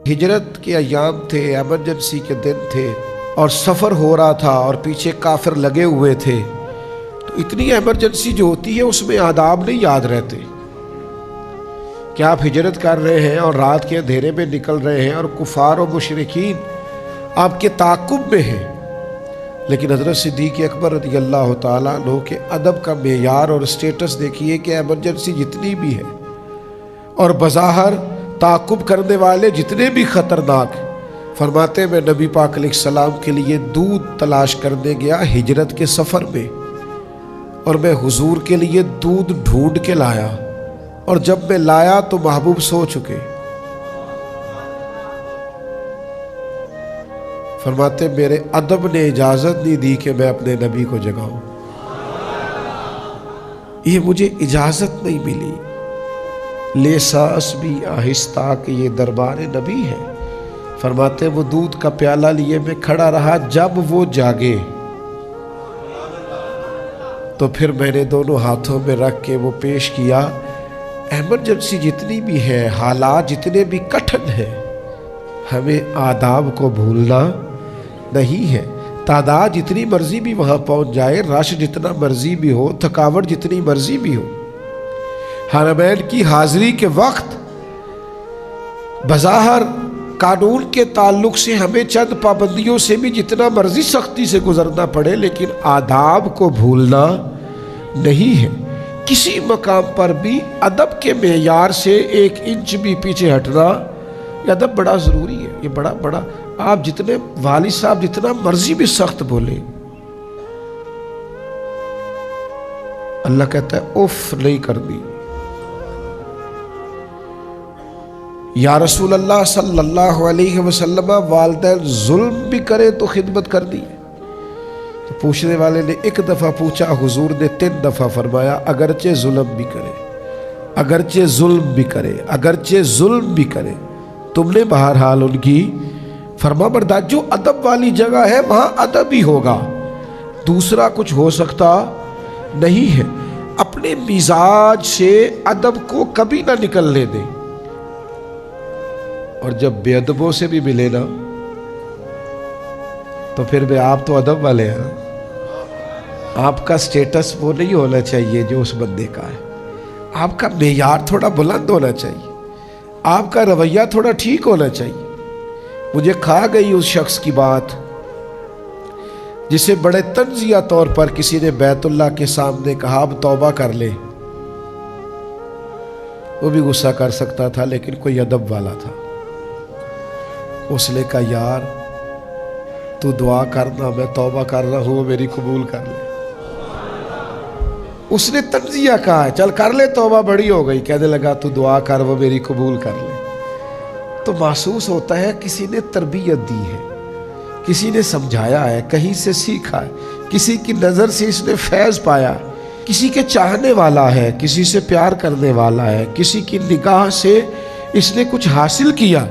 ہجرت کے ایام تھے، ایمرجنسی کے دن تھے اور سفر ہو رہا تھا اور پیچھے کافر لگے ہوئے تھے، تو اتنی ایمرجنسی جو ہوتی ہے اس میں آداب نہیں یاد رہتے کہ آپ ہجرت کر رہے ہیں اور رات کے اندھیرے میں نکل رہے ہیں اور کفار و مشرکین آپ کے تعاقب میں ہیں۔ لیکن حضرت صدیق اکبر رضی اللہ تعالیٰ عنہ کے ادب کا معیار اور اسٹیٹس دیکھیے کہ ایمرجنسی جتنی بھی ہے اور بظاہر تعاقب کرنے والے جتنے بھی خطرناک، فرماتے میں نبی پاک علیہ السلام کے لیے دودھ تلاش کرنے گیا ہجرت کے سفر میں، اور میں حضور کے لیے دودھ ڈھونڈ کے لایا، اور جب میں لایا تو محبوب سو چکے۔ فرماتے میرے ادب نے اجازت نہیں دی کہ میں اپنے نبی کو جگاؤں، یہ مجھے اجازت نہیں ملی۔ لے ساس بھی آہستہ کہ یہ دربار نبی ہے۔ فرماتے وہ دودھ کا پیالہ لیے میں کھڑا رہا، جب وہ جاگے تو پھر میں نے دونوں ہاتھوں میں رکھ کے وہ پیش کیا۔ ایمرجنسی جتنی بھی ہے، حالات جتنے بھی کٹھن ہیں، ہمیں آداب کو بھولنا نہیں ہے۔ تعداد جتنی مرضی بھی وہاں پہنچ جائے، رش جتنا مرضی بھی ہو، تھکاوٹ جتنی مرضی بھی ہو، حرمین کی حاضری کے وقت بظاہر قانون کے تعلق سے ہمیں چند پابندیوں سے بھی جتنا مرضی سختی سے گزرنا پڑے، لیکن آداب کو بھولنا نہیں ہے۔ کسی مقام پر بھی ادب کے معیار سے ایک انچ بھی پیچھے ہٹنا، یہ ادب بڑا ضروری ہے۔ یہ بڑا آپ جتنے والد صاحب جتنا مرضی بھی سخت بولے، اللہ کہتا ہے اف نہیں کرنی۔ یا رسول اللہ صلی اللہ علیہ وسلم، والدین ظلم بھی کرے تو خدمت کرنی ہے؟ تو پوچھنے والے نے ایک دفعہ پوچھا، حضور نے 3 دفعہ فرمایا اگرچہ ظلم بھی کرے، اگرچہ ظلم بھی کرے، اگرچہ ظلم بھی کرے، تم نے بہرحال ان کی فرما بردار۔ جو ادب والی جگہ ہے وہاں ادب ہی ہوگا، دوسرا کچھ ہو سکتا نہیں ہے۔ اپنے مزاج سے ادب کو کبھی نہ نکلنے دیں، اور جب بے ادبوں سے بھی ملے نا تو پھر بھی آپ تو ادب والے ہیں، آپ کا سٹیٹس وہ نہیں ہونا چاہیے جو اس بندے کا ہے، آپ کا معیار تھوڑا بلند ہونا چاہیے، آپ کا رویہ تھوڑا ٹھیک ہونا چاہیے۔ مجھے کھا گئی اس شخص کی بات جسے بڑے طنزیہ طور پر کسی نے بیت اللہ کے سامنے کہا اب توبہ کر لے۔ وہ بھی غصہ کر سکتا تھا لیکن کوئی ادب والا تھا، اس نے کہا یار تو دعا کرنا، میں توبہ کر رہا ہوں، میری قبول کر لے۔ اس نے طنزیہ کہا چل کر لے توبہ، بڑی ہو گئی، کہنے لگا تو دعا کر وہ میری قبول کر لے۔ تو محسوس ہوتا ہے کسی نے تربیت دی ہے، کسی نے سمجھایا ہے، کہیں سے سیکھا ہے، کسی کی نظر سے اس نے فیض پایا، کسی کے چاہنے والا ہے، کسی سے پیار کرنے والا ہے، کسی کی نگاہ سے اس نے کچھ حاصل کیا۔